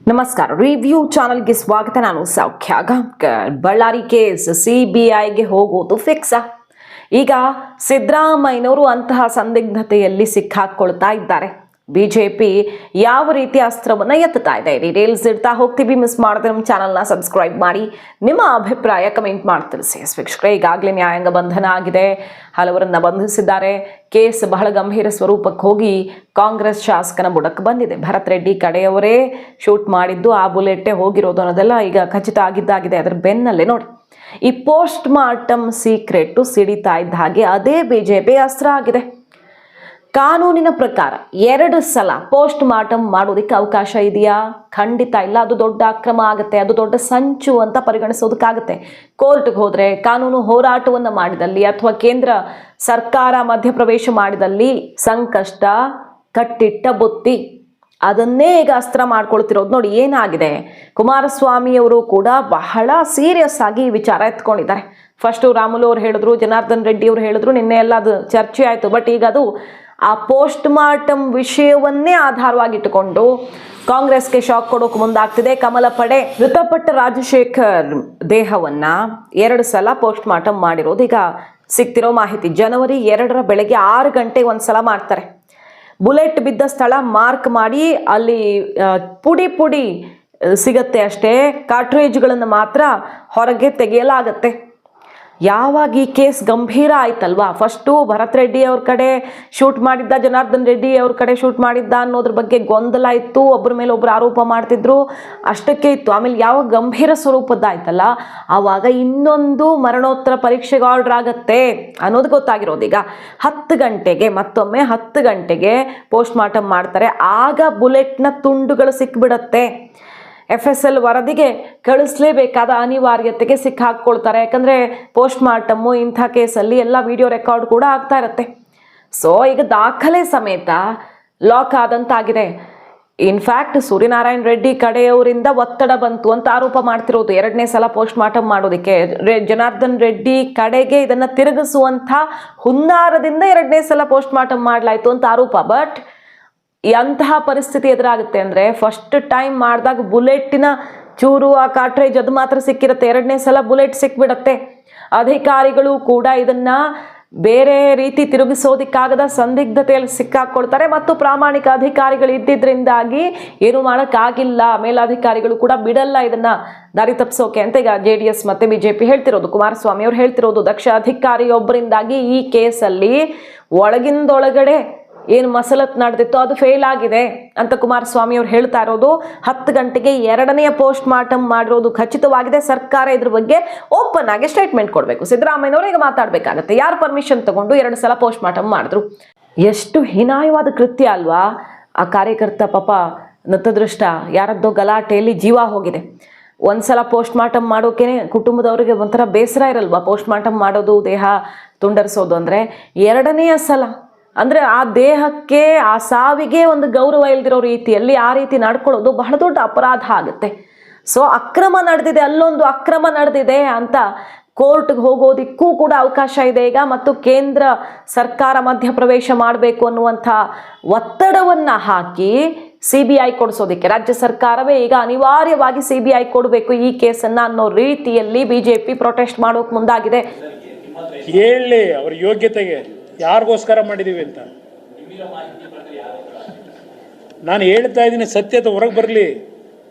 ನಮಸ್ಕಾರ. ರಿವ್ಯೂ ಚಾನಲ್ಗೆ ಸ್ವಾಗತ. ನಾನು ಸೌಖ್ಯ ಗಾಂವ್ಕರ್. ಬಳ್ಳಾರಿ ಕೇಸ್ ಸಿಬಿಐಗೆ ಹೋಗೋದು ಫಿಕ್ಸಾ? ಈಗ ಸಿದ್ದರಾಮಯ್ಯನವರು ಅಂತಹ ಸಂದಿಗ್ಧತೆಯಲ್ಲಿ ಸಿಕ್ಕಾಕೊಳ್ತಾ ಇದ್ದಾರೆ. ಬಿಜೆಪಿ ಯಾವ ರೀತಿ ಅಸ್ತ್ರವನ್ನು ಎತ್ತುತ್ತಾ ಇದೆ, ಡೀಟೇಲ್ಸ್ ಇಡ್ತಾ ಹೋಗ್ತೀವಿ. ಮಿಸ್ ಮಾಡಿದ್ರೆ ನಮ್ಮ ಚಾನಲ್ನ ಸಬ್ಸ್ಕ್ರೈಬ್ ಮಾಡಿ, ನಿಮ್ಮ ಅಭಿಪ್ರಾಯ ಕಮೆಂಟ್ ಮಾಡಿ ತಿಳಿಸಿ. ವೀಕ್ಷಕರೇ, ಈಗಾಗಲೇ ನ್ಯಾಯಾಂಗ ಬಂಧನ ಆಗಿದೆ, ಹಲವರನ್ನ ಬಂಧಿಸಿದ್ದಾರೆ. ಕೇಸ್ ಬಹಳ ಗಂಭೀರ ಸ್ವರೂಪಕ್ಕೆ ಹೋಗಿ ಕಾಂಗ್ರೆಸ್ ಶಾಸಕನ ಬುಡಕ್ಕೆ ಬಂದಿದೆ. ಭರತ್ ರೆಡ್ಡಿ ಕಡೆಯವರೇ ಶೂಟ್ ಮಾಡಿದ್ದು, ಆ ಬುಲೆಟ್ಟೇ ಹೋಗಿರೋದು ಅನ್ನೋದೆಲ್ಲ ಈಗ ಖಚಿತ ಆಗಿದ್ದಾಗಿದೆ. ಅದರ ಬೆನ್ನಲ್ಲೇ ನೋಡಿ, ಈ ಪೋಸ್ಟ್ ಮಾರ್ಟಮ್ ಸೀಕ್ರೆಟ್ ಸಿಡಿತಾ ಇದ್ದ ಹಾಗೆ ಅದೇ ಬಿಜೆಪಿ ಅಸ್ತ್ರ ಆಗಿದೆ. ಕಾನೂನಿನ ಪ್ರಕಾರ 2 ಸಲ ಪೋಸ್ಟ್ ಮಾರ್ಟಮ್ ಮಾಡೋದಕ್ಕೆ ಅವಕಾಶ ಇದೆಯಾ? ಖಂಡಿತ ಇಲ್ಲ. ಅದು ದೊಡ್ಡ ಅಕ್ರಮ ಆಗುತ್ತೆ, ಅದು ದೊಡ್ಡ ಸಂಚು ಅಂತ ಪರಿಗಣಿಸೋದಕ್ಕಾಗುತ್ತೆ. ಕೋರ್ಟ್ಗೆ ಹೋದರೆ, ಕಾನೂನು ಹೋರಾಟವನ್ನು ಮಾಡಿದಲ್ಲಿ ಅಥವಾ ಕೇಂದ್ರ ಸರ್ಕಾರ ಮಧ್ಯಪ್ರವೇಶ ಮಾಡಿದಲ್ಲಿ ಸಂಕಷ್ಟ ಕಟ್ಟಿಟ್ಟ ಬುತ್ತಿ. ಅದನ್ನೇ ಈಗ ಅಸ್ತ್ರ ಮಾಡ್ಕೊಳ್ತಿರೋದು. ನೋಡಿ ಏನಾಗಿದೆ, ಕುಮಾರಸ್ವಾಮಿಯವರು ಕೂಡ ಬಹಳ ಸೀರಿಯಸ್ ಆಗಿ ಈ ವಿಚಾರ ಎತ್ಕೊಂಡಿದ್ದಾರೆ. ಫಸ್ಟು ರಾಮುಲು ಅವ್ರು ಹೇಳಿದ್ರು, ಜನಾರ್ದನ್ ರೆಡ್ಡಿ ಅವರು ಹೇಳಿದ್ರು, ನಿನ್ನೆ ಎಲ್ಲ ಅದು ಚರ್ಚೆ ಆಯಿತು. ಬಟ್ ಈಗ ಅದು ಆ ಪೋಸ್ಟ್ ಮಾರ್ಟಮ್ ವಿಷಯವನ್ನೇ ಆಧಾರವಾಗಿಟ್ಟುಕೊಂಡು ಕಾಂಗ್ರೆಸ್ಗೆ ಶಾಕ್ ಕೊಡೋಕೆ ಮುಂದಾಗ್ತಿದೆ. ಕಮಲ ಪಡೆ ಮೃತಪಟ್ಟ ರಾಜಶೇಖರ್ ದೇಹವನ್ನ 2 ಸಲ ಪೋಸ್ಟ್ ಮಾರ್ಟಮ್ ಮಾಡಿರೋದು ಈಗ ಸಿಗ್ತಿರೋ ಮಾಹಿತಿ. ಜನವರಿ 2 ಬೆಳಗ್ಗೆ 6 ಗಂಟೆಗೆ ಒಂದು ಸಲ ಮಾಡ್ತಾರೆ. ಬುಲೆಟ್ ಬಿದ್ದ ಸ್ಥಳ ಮಾರ್ಕ್ ಮಾಡಿ ಅಲ್ಲಿ ಪುಡಿ ಸಿಗತ್ತೆ ಅಷ್ಟೇ. ಕಾರ್ಟ್ರೇಜ್ಗಳನ್ನು ಮಾತ್ರ ಹೊರಗೆ ತೆಗೆಯಲಾಗತ್ತೆ. ಯಾವಾಗ ಈ ಕೇಸ್ ಗಂಭೀರ ಆಯ್ತಲ್ವಾ, ಫಸ್ಟು ಭರತ್ ರೆಡ್ಡಿ ಅವ್ರ ಕಡೆ ಶೂಟ್ ಮಾಡಿದ್ದ, ಜನಾರ್ದನ್ ರೆಡ್ಡಿ ಅವ್ರ ಕಡೆ ಶೂಟ್ ಮಾಡಿದ್ದ ಅನ್ನೋದ್ರ ಬಗ್ಗೆ ಗೊಂದಲ ಇತ್ತು. ಒಬ್ಬರ ಮೇಲೆ ಒಬ್ಬರು ಆರೋಪ ಮಾಡ್ತಿದ್ರು, ಅಷ್ಟಕ್ಕೆ ಇತ್ತು. ಆಮೇಲೆ ಯಾವಾಗ ಗಂಭೀರ ಸ್ವರೂಪದ್ದಾಯ್ತಲ್ಲ, ಆವಾಗ ಇನ್ನೊಂದು ಮರಣೋತ್ತರ ಪರೀಕ್ಷೆಗೆ ಆರ್ಡರ್ ಆಗತ್ತೆ ಅನ್ನೋದು ಗೊತ್ತಾಗಿರೋದು. ಈಗ 10 ಗಂಟೆಗೆ ಮತ್ತೊಮ್ಮೆ 10 ಗಂಟೆಗೆ ಪೋಸ್ಟ್ ಮಾರ್ಟಮ್ ಮಾಡ್ತಾರೆ. ಆಗ ಬುಲೆಟ್ನ ತುಂಡುಗಳು ಸಿಕ್ಬಿಡತ್ತೆ. FSL ವರದಿಗೆ ಕಳಿಸ್ಲೇಬೇಕಾದ ಅನಿವಾರ್ಯತೆಗೆ ಸಿಕ್ಕಾಕೊಳ್ತಾರೆ. ಯಾಕಂದರೆ ಪೋಸ್ಟ್ ಮಾರ್ಟಮ್ಮು ಇಂಥ ಕೇಸಲ್ಲಿ ಎಲ್ಲ ವಿಡಿಯೋ ರೆಕಾರ್ಡ್ ಕೂಡ ಆಗ್ತಾ ಇರುತ್ತೆ. ಸೊ ಈಗ ದಾಖಲೆ ಸಮೇತ ಲಾಕ್ ಆದಂತಾಗಿದೆ. ಇನ್ಫ್ಯಾಕ್ಟ್ ಸೂರ್ಯನಾರಾಯಣ ರೆಡ್ಡಿ ಕಡೆಯವರಿಂದ ಒತ್ತಡ ಬಂತು ಅಂತ ಆರೋಪ ಮಾಡ್ತಿರೋದು 2ನೇ ಸಲ ಪೋಸ್ಟ್ ಮಾರ್ಟಮ್ ಮಾಡೋದಕ್ಕೆ. ಜನಾರ್ದನ್ ರೆಡ್ಡಿ ಕಡೆಗೆ ಇದನ್ನು ತಿರುಗಿಸುವಂಥ ಹುನ್ನಾರದಿಂದ 2ನೇ ಸಲ ಪೋಸ್ಟ್ ಮಾರ್ಟಮ್ ಮಾಡಲಾಯಿತು ಅಂತ ಆರೋಪ. ಬಟ್ ಎಂತಹ ಪರಿಸ್ಥಿತಿ ಎದುರಾಗುತ್ತೆ ಅಂದರೆ, ಫಸ್ಟ್ ಟೈಮ್ ಮಾಡಿದಾಗ ಬುಲೆಟ್ಟಿನ ಚೂರು, ಆ ಕಾರ್ಟ್ರೇಜ್ ಅದು ಮಾತ್ರ ಸಿಕ್ಕಿರುತ್ತೆ. 2ನೇ ಸಲ ಬುಲೆಟ್ ಸಿಕ್ಬಿಡತ್ತೆ. ಅಧಿಕಾರಿಗಳು ಕೂಡ ಇದನ್ನು ಬೇರೆ ರೀತಿ ತಿರುಗಿಸೋದಕ್ಕಾಗದ ಸಂದಿಗ್ಧತೆಯಲ್ಲಿ ಸಿಕ್ಕಾಕೊಳ್ತಾರೆ. ಮತ್ತು ಪ್ರಾಮಾಣಿಕ ಅಧಿಕಾರಿಗಳು ಇದ್ದಿದ್ದರಿಂದಾಗಿ ಏನು ಮಾಡೋಕ್ಕಾಗಿಲ್ಲ. ಮೇಲಾಧಿಕಾರಿಗಳು ಕೂಡ ಬಿಡಲ್ಲ ಇದನ್ನು ದಾರಿ ತಪ್ಪಿಸೋಕೆ ಅಂತ ಈಗ JDS ಮತ್ತು BJP ಹೇಳ್ತಿರೋದು. ಕುಮಾರಸ್ವಾಮಿ ಅವರು ಹೇಳ್ತಿರೋದು, ದಕ್ಷ ಅಧಿಕಾರಿಯೊಬ್ಬರಿಂದಾಗಿ ಈ ಕೇಸಲ್ಲಿ ಒಳಗಿಂದೊಳಗಡೆ ಏನು ಮಸಲತ್ ನಡೆದಿತ್ತು ಅದು ಫೇಲ್ ಆಗಿದೆ ಅಂತ ಕುಮಾರಸ್ವಾಮಿ ಅವರು ಹೇಳ್ತಾ ಇರೋದು. 10 ಗಂಟೆಗೆ 2ನೇ ಪೋಸ್ಟ್ ಮಾರ್ಟಮ್ ಮಾಡಿರೋದು ಖಚಿತವಾಗಿದೆ. ಸರ್ಕಾರ ಇದ್ರ ಬಗ್ಗೆ ಓಪನ್ ಆಗಿ ಸ್ಟೇಟ್ಮೆಂಟ್ ಕೊಡಬೇಕು. ಸಿದ್ದರಾಮಯ್ಯನವರು ಈಗ ಮಾತಾಡಬೇಕಾಗತ್ತೆ. ಯಾರು ಪರ್ಮಿಷನ್ ತಗೊಂಡು 2 ಸಲ ಪೋಸ್ಟ್ ಮಾರ್ಟಮ್ ಮಾಡಿದ್ರು? ಎಷ್ಟು ಹೀನಾಯವಾದ ಕೃತ್ಯ ಅಲ್ವಾ? ಆ ಕಾರ್ಯಕರ್ತ ಪಾಪ ನತದೃಷ್ಟ, ಯಾರದ್ದೋ ಗಲಾಟೆಯಲ್ಲಿ ಜೀವ ಹೋಗಿದೆ. 1 ಸಲ ಪೋಸ್ಟ್ ಮಾರ್ಟಮ್ ಮಾಡೋಕೆ ಕುಟುಂಬದವರಿಗೆ ಒಂಥರ ಬೇಸರ ಇರಲ್ವಾ? ಪೋಸ್ಟ್ ಮಾರ್ಟಮ್ ಮಾಡೋದು, ದೇಹ ತುಂಡರಿಸೋದು ಅಂದರೆ. 2ನೇ ಸಲ ಅಂದರೆ ಆ ದೇಹಕ್ಕೆ, ಆ ಸಾವಿಗೆ ಒಂದು ಗೌರವ ಇಲ್ದಿರೋ ರೀತಿಯಲ್ಲಿ ಆ ರೀತಿ ನಡ್ಕೊಳ್ಳೋದು ಬಹಳ ದೊಡ್ಡ ಅಪರಾಧ ಆಗುತ್ತೆ. ಸೊ ಅಕ್ರಮ ನಡೆದಿದೆ, ಅಲ್ಲೊಂದು ಅಕ್ರಮ ನಡೆದಿದೆ ಅಂತ ಕೋರ್ಟ್ಗೆ ಹೋಗೋದಿಕ್ಕೂ ಕೂಡ ಅವಕಾಶ ಇದೆ ಈಗ. ಮತ್ತು ಕೇಂದ್ರ ಸರ್ಕಾರ ಮಧ್ಯಪ್ರವೇಶ ಮಾಡಬೇಕು ಅನ್ನುವಂಥ ಒತ್ತಡವನ್ನು ಹಾಕಿ CBI ಕೊಡಿಸೋದಕ್ಕೆ ರಾಜ್ಯ ಸರ್ಕಾರವೇ ಈಗ ಅನಿವಾರ್ಯವಾಗಿ CBI ಕೊಡಬೇಕು ಈ ಕೇಸನ್ನು ಅನ್ನೋ ರೀತಿಯಲ್ಲಿ BJP ಪ್ರೊಟೆಸ್ಟ್ ಮಾಡೋಕೆ ಮುಂದಾಗಿದೆ. ಹೇಳಿ ಅವ್ರ ಯೋಗ್ಯತೆಗೆ ಯಾರಿಗೋಸ್ಕರ ಮಾಡಿದೀವಿ ಅಂತ ನಾನು ಹೇಳ್ತಾ ಇದ್ದೀನಿ. ಸತ್ಯತೆ ಹೊರಗೆ ಬರಲಿ.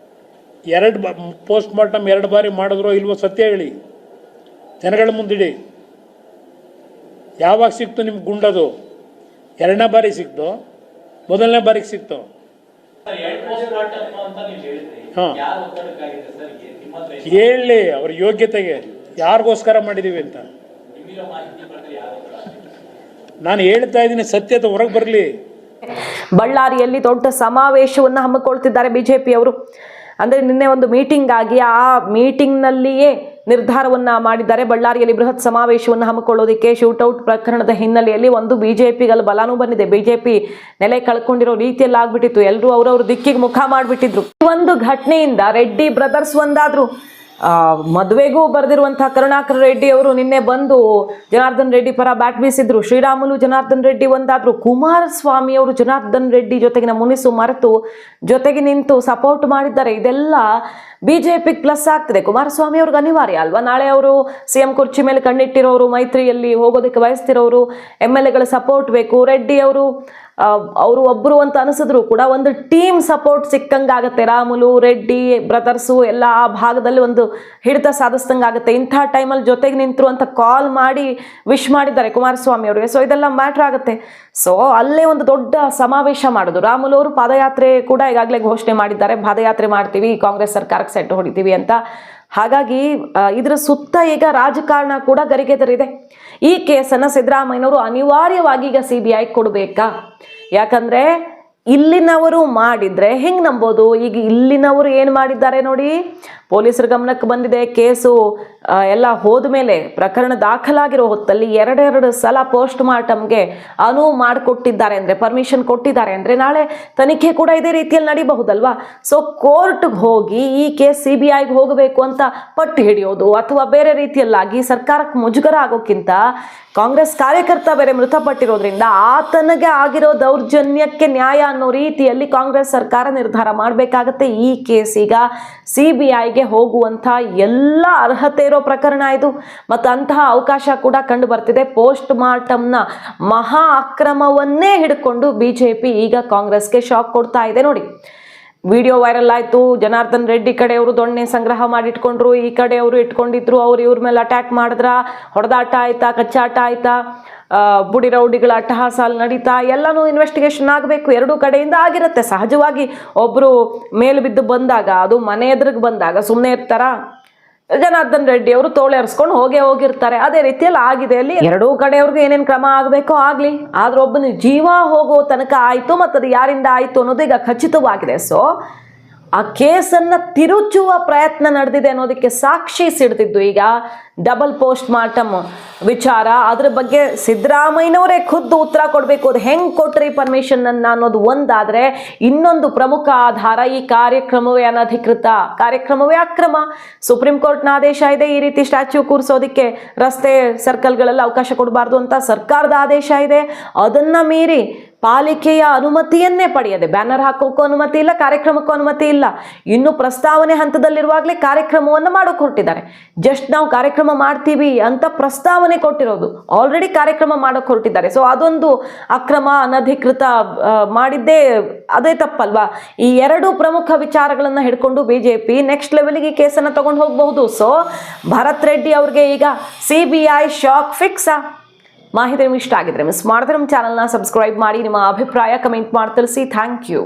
2 ಪೋಸ್ಟ್ ಮಾರ್ಟಮ್ 2 ಬಾರಿ ಮಾಡಿದ್ರು ಇಲ್ವೋ ಸತ್ಯ ಹೇಳಿ, ಜನಗಳ ಮುಂದಿಡಿ. ಯಾವಾಗ ಸಿಕ್ತು ನಿಮ್ಗೆ ಗುಂಡದು? 2ನೇ ಬಾರಿ ಸಿಕ್ತು, ಮೊದಲನೇ ಬಾರಿಗೆ ಸಿಕ್ತು. ಹಾಂ, ಹೇಳಿ ಅವ್ರ ಯೋಗ್ಯತೆಗೆ ಯಾರಿಗೋಸ್ಕರ ಮಾಡಿದೀವಿ ಅಂತ ನಾನು ಹೇಳ್ತಾ ಇದ್ದೀನಿ. ಸತ್ಯತೆ ಹೊರಗೆ ಬರಲಿ. ಬಳ್ಳಾರಿಯಲ್ಲಿ ದೊಡ್ಡ ಸಮಾವೇಶವನ್ನು ಹಮ್ಮಿಕೊಳ್ತಿದ್ದಾರೆ BJP ಅವರು. ಅಂದರೆ ನಿನ್ನೆ ಒಂದು ಮೀಟಿಂಗ್ ಆಗಿ ಆ ಮೀಟಿಂಗ್ನಲ್ಲಿಯೇ ನಿರ್ಧಾರವನ್ನು ಮಾಡಿದ್ದಾರೆ. ಬಳ್ಳಾರಿಯಲ್ಲಿ ಬೃಹತ್ ಸಮಾವೇಶವನ್ನು ಹಮ್ಮಿಕೊಳ್ಳೋದಕ್ಕೆ ಶೂಟೌಟ್ ಪ್ರಕರಣದ ಹಿನ್ನೆಲೆಯಲ್ಲಿ ಒಂದು BJPಗಲ್ಲಿ ಬಲಾನು ಬಂದಿದೆ. BJP ನೆಲೆ ಕಳ್ಕೊಂಡಿರೋ ರೀತಿಯಲ್ಲಿ ಆಗ್ಬಿಟ್ಟಿತ್ತು. ಎಲ್ಲರೂ ಅವರವ್ರ ದಿಕ್ಕಿಗೆ ಮುಖ ಮಾಡಿಬಿಟ್ಟಿದ್ರು. ಒಂದು ಘಟನೆಯಿಂದ ರೆಡ್ಡಿ ಬ್ರದರ್ಸ್ ಒಂದಾದ್ರು. ಮದುವೆಗೂ ಬರೆದಿರುವಂತಹ ಕರುಣಾಕರ್ ರೆಡ್ಡಿ ಅವರು ನಿನ್ನೆ ಬಂದು ಜನಾರ್ದನ್ ರೆಡ್ಡಿ ಪರ ಬ್ಯಾಟ್ ಬೀಸಿದ್ರು. ಶ್ರೀರಾಮುಲು ಜನಾರ್ದನ್ ರೆಡ್ಡಿ ಒಂದಾದ್ರು, ಕುಮಾರಸ್ವಾಮಿ ಅವರು ಜನಾರ್ದನ್ ರೆಡ್ಡಿ ಜೊತೆಗಿನ ಮುನಿಸು ಮರೆತು ಜೊತೆಗೆ ನಿಂತು ಸಪೋರ್ಟ್ ಮಾಡಿದ್ದಾರೆ. ಇದೆಲ್ಲ ಬಿಜೆಪಿಗೆ ಪ್ಲಸ್ ಆಗ್ತದೆ. ಕುಮಾರಸ್ವಾಮಿ ಅವ್ರಿಗೆ ಅನಿವಾರ್ಯ ಅಲ್ವಾ, ನಾಳೆ ಅವರು ಸಿಎಂ ಕುರ್ಚಿ ಮೇಲೆ ಕಣ್ಣಿಟ್ಟಿರೋರು, ಮೈತ್ರಿಯಲ್ಲಿ ಹೋಗೋದಕ್ಕೆ ಬಯಸ್ತಿರೋರು, MLA ಗಳ ಸಪೋರ್ಟ್ ಬೇಕು. ರೆಡ್ಡಿ ಅವರು ಒಬ್ರು ಅಂತ ಅನಿಸಿದ್ರು ಕೂಡ ಒಂದು ಟೀಮ್ ಸಪೋರ್ಟ್ ಸಿಕ್ಕಂಗಾಗತ್ತೆ. ರಾಮುಲು ರೆಡ್ಡಿ ಬ್ರದರ್ಸು ಎಲ್ಲ ಆ ಭಾಗದಲ್ಲಿ ಒಂದು ಹಿಡಿತ ಸಾಧಿಸ್ದಂಗಾಗತ್ತೆ. ಇಂಥ ಟೈಮಲ್ಲಿ ಜೊತೆಗೆ ನಿಂತರು ಅಂತ ಕಾಲ್ ಮಾಡಿ ವಿಶ್ ಮಾಡಿದ್ದಾರೆ ಕುಮಾರಸ್ವಾಮಿ ಅವರಿಗೆ. ಸೊ ಇದೆಲ್ಲ ಮ್ಯಾಟ್ರ್ ಆಗುತ್ತೆ. ಸೊ ಅಲ್ಲೇ ಒಂದು ದೊಡ್ಡ ಸಮಾವೇಶ ಮಾಡೋದು. ರಾಮುಲು ಅವರು ಪಾದಯಾತ್ರೆ ಕೂಡ ಈಗಾಗಲೇ ಘೋಷಣೆ ಮಾಡಿದ್ದಾರೆ, ಪಾದಯಾತ್ರೆ ಮಾಡ್ತೀವಿ, ಕಾಂಗ್ರೆಸ್ ಸರ್ಕಾರಕ್ಕೆ ಸೆಟ್ ಹೊಡಿತೀವಿ ಅಂತ. ಹಾಗಾಗಿ ಇದರ ಸುತ್ತ ಈಗ ರಾಜಕಾರಣ ಕೂಡ ಗರಿಗೆದರಿದೆ. ಈ ಕೇಸನ್ನು ಸಿದ್ದರಾಮಯ್ಯನವರು ಅನಿವಾರ್ಯವಾಗಿ ಈಗ CBI ಕೊಡಬೇಕಾ? ಯಾಕಂದ್ರೆ ಇಲ್ಲಿನವರು ಮಾಡಿದ್ರೆ ಹೆಂಗ್ ನಂಬೋದು? ಈಗ ಇಲ್ಲಿನವರು ಏನು ಮಾಡಿದ್ದಾರೆ ನೋಡಿ, ಪೊಲೀಸರ ಗಮನಕ್ಕೆ ಬಂದಿದೆ. ಕೇಸು ಎಲ್ಲ ಹೋದ್ಮೇಲೆ ಪ್ರಕರಣ ದಾಖಲಾಗಿರೋ ಹೊತ್ತಲ್ಲಿ ಎರಡೆರಡು ಸಲ ಪೋಸ್ಟ್ ಮಾರ್ಟಮ್ಗೆ ಅನುವು ಮಾಡಿಕೊಟ್ಟಿದ್ದಾರೆ ಅಂದರೆ, ಪರ್ಮಿಷನ್ ಕೊಟ್ಟಿದ್ದಾರೆ ಅಂದರೆ ನಾಳೆ ತನಿಖೆ ಕೂಡ ಇದೇ ರೀತಿಯಲ್ಲಿ ನಡಿಬಹುದಲ್ವಾ? ಸೊ ಕೋರ್ಟ್ಗೆ ಹೋಗಿ ಈ ಕೇಸ್ CBIಗೆ ಹೋಗಬೇಕು ಅಂತ ಪಟ್ಟು ಹಿಡಿಯೋದು ಅಥವಾ ಬೇರೆ ರೀತಿಯಲ್ಲಾಗಿ ಸರ್ಕಾರಕ್ಕೆ ಮುಜುಗರ ಆಗೋಕ್ಕಿಂತ ಕಾಂಗ್ರೆಸ್ ಕಾರ್ಯಕರ್ತ ಬೇರೆ ಮೃತಪಟ್ಟಿರೋದ್ರಿಂದ ಆತನಿಗೆ ಆಗಿರೋ ದೌರ್ಜನ್ಯಕ್ಕೆ ನ್ಯಾಯ ಅನ್ನೋ ರೀತಿಯಲ್ಲಿ ಕಾಂಗ್ರೆಸ್ ಸರ್ಕಾರ ನಿರ್ಧಾರ ಮಾಡಬೇಕಾಗತ್ತೆ. ಈ ಕೇಸ್ ಈಗ CBIಗೆ ಹೋಗುವಂಥ ಎಲ್ಲ ಅರ್ಹತೆ ಇರೋ ಪ್ರಕರಣ ಇದು. ಮತ್ತು ಅಂತಹ ಅವಕಾಶ ಕೂಡ ಕಂಡು ಬರ್ತಿದೆ. ಪೋಸ್ಟ್ ಮಾರ್ಟಮ್ನ ಮಹಾ ಅಕ್ರಮವನ್ನೇ ಹಿಡ್ಕೊಂಡು BJP ಈಗ ಕಾಂಗ್ರೆಸ್ಗೆ ಶಾಕ್ ಕೊಡ್ತಾ ಇದೆ ನೋಡಿ. ವಿಡಿಯೋ ವೈರಲ್ ಆಯಿತು. ಜನಾರ್ದನ್ ರೆಡ್ಡಿ ಕಡೆಯವರು ದೊಣ್ಣೆ ಸಂಗ್ರಹ ಮಾಡಿಟ್ಕೊಂಡ್ರು, ಈ ಕಡೆಯವರು ಇಟ್ಕೊಂಡಿದ್ರು. ಅವ್ರು ಇವ್ರ ಮೇಲೆ ಅಟ್ಯಾಕ್ ಮಾಡಿದ್ರ, ಹೊಡೆದಾಟ ಆಯ್ತಾ, ಕಚ್ಚಾಟ ಆಯ್ತಾ, ಬುಡಿ ರೌಡಿಗಳ ಅಟ್ಟಹಾಸ ಅಲ್ಲಿ ನಡೀತಾ, ಎಲ್ಲನೂ ಇನ್ವೆಸ್ಟಿಗೇಷನ್ ಆಗಬೇಕು. ಎರಡೂ ಕಡೆಯಿಂದ ಆಗಿರುತ್ತೆ. ಸಹಜವಾಗಿ ಒಬ್ಬರು ಮೇಲು ಬಿದ್ದು ಬಂದಾಗ, ಅದು ಮನೆ ಎದುರಿಗೆ ಬಂದಾಗ ಸುಮ್ಮನೆ ಇರ್ತಾರ? ಜನಾರ್ದನ್ ರೆಡ್ಡಿ ಅವರು ತೋಳೆರ್ಸ್ಕೊಂಡು ಹೋಗಿರ್ತಾರೆ. ಅದೇ ರೀತಿಯಲ್ಲಿ ಆಗಿದೆ. ಅಲ್ಲಿ ಎರಡೂ ಕಡೆಯವ್ರಿಗೂ ಏನೇನು ಕ್ರಮ ಆಗಬೇಕೋ ಆಗಲಿ, ಆದ್ರೆ ಒಬ್ಬನ ಜೀವ ಹೋಗೋ ತನಕ ಆಯಿತು. ಮತ್ತು ಅದು ಯಾರಿಂದ ಆಯಿತು ಅನ್ನೋದು ಈಗ ಖಚಿತವಾಗಿದೆ. ಸೊ ಆ ಕೇಸನ್ನು ತಿರುಚುವ ಪ್ರಯತ್ನ ನಡೆದಿದೆ ಅನ್ನೋದಕ್ಕೆ ಸಾಕ್ಷಿ ಸಿಡ್ತಿದ್ದು ಈಗ ಡಬಲ್ ಪೋಸ್ಟ್ ಮಾರ್ಟಮ್ ವಿಚಾರ. ಅದ್ರ ಬಗ್ಗೆ ಸಿದ್ದರಾಮಯ್ಯನವರೇ ಖುದ್ದು ಉತ್ತರ ಕೊಡಬೇಕು. ಅದು ಹೆಂಗೆ ಕೊಟ್ರಿ ಪರ್ಮಿಷನ್ ಅನ್ನೋದು ಒಂದಾದರೆ, ಇನ್ನೊಂದು ಪ್ರಮುಖ ಆಧಾರ ಈ ಕಾರ್ಯಕ್ರಮವೇ ಅನಧಿಕೃತ, ಕಾರ್ಯಕ್ರಮವೇ ಅಕ್ರಮ. ಸುಪ್ರೀಂ ಕೋರ್ಟ್ನ ಆದೇಶ ಇದೆ ಈ ರೀತಿ ಸ್ಟ್ಯಾಚ್ಯೂ ಕೂರಿಸೋದಕ್ಕೆ, ರಸ್ತೆ ಸರ್ಕಲ್ಗಳೆಲ್ಲ ಅವಕಾಶ ಕೊಡಬಾರ್ದು ಅಂತ ಸರ್ಕಾರದ ಆದೇಶ ಇದೆ. ಅದನ್ನ ಮೀರಿ ಪಾಲಿಕೆಯ ಅನುಮತಿಯನ್ನೇ ಪಡೆಯದೆ, ಬ್ಯಾನರ್ ಹಾಕೋಕ್ಕೂ ಅನುಮತಿ ಇಲ್ಲ, ಕಾರ್ಯಕ್ರಮಕ್ಕೂ ಅನುಮತಿ ಇಲ್ಲ. ಇನ್ನು ಪ್ರಸ್ತಾವನೆ ಹಂತದಲ್ಲಿರುವಾಗಲೇ ಕಾರ್ಯಕ್ರಮವನ್ನು ಮಾಡೋಕೆ ಹೊರಟಿದ್ದಾರೆ. ಜಸ್ಟ್ ನಾವು ಕಾರ್ಯಕ್ರಮ ಮಾಡ್ತೀವಿ ಅಂತ ಪ್ರಸ್ತಾವನೆ ಕೊಟ್ಟಿರೋದು, ಆಲ್ರೆಡಿ ಕಾರ್ಯಕ್ರಮ ಮಾಡೋಕೆ ಹೊರಟಿದ್ದಾರೆ. ಸೊ ಅದೊಂದು ಅಕ್ರಮ, ಅನಧಿಕೃತ ಮಾಡಿದ್ದೇ ಅದೇ ತಪ್ಪಲ್ವಾ? ಈ ಎರಡು ಪ್ರಮುಖ ವಿಚಾರಗಳನ್ನು ಹಿಡ್ಕೊಂಡು BJP ನೆಕ್ಸ್ಟ್ ಲೆವೆಲ್ಗೆ ಈ ಕೇಸನ್ನು ತಗೊಂಡು ಹೋಗಬಹುದು. ಸೊ ಭರತ್ ರೆಡ್ಡಿ ಅವ್ರಿಗೆ ಈಗ CBI ಶಾಕ್ ಫಿಕ್ಸಾ? ಮಾಹಿತಿ ನಿಮ್ಗೆ ಇಷ್ಟ ಆಗಿದ್ರೆ ಮಿಸ್ ಮಾಡಿದ್ರೆ ನಮ್ಮ ಚಾನಲ್ನ ಸಬ್ಸ್ಕ್ರೈಬ್ ಮಾಡಿ, ನಿಮ್ಮ ಅಭಿಪ್ರಾಯ ಕಮೆಂಟ್ ಮಾಡಿ ತಿಳಿಸಿ. Thank you.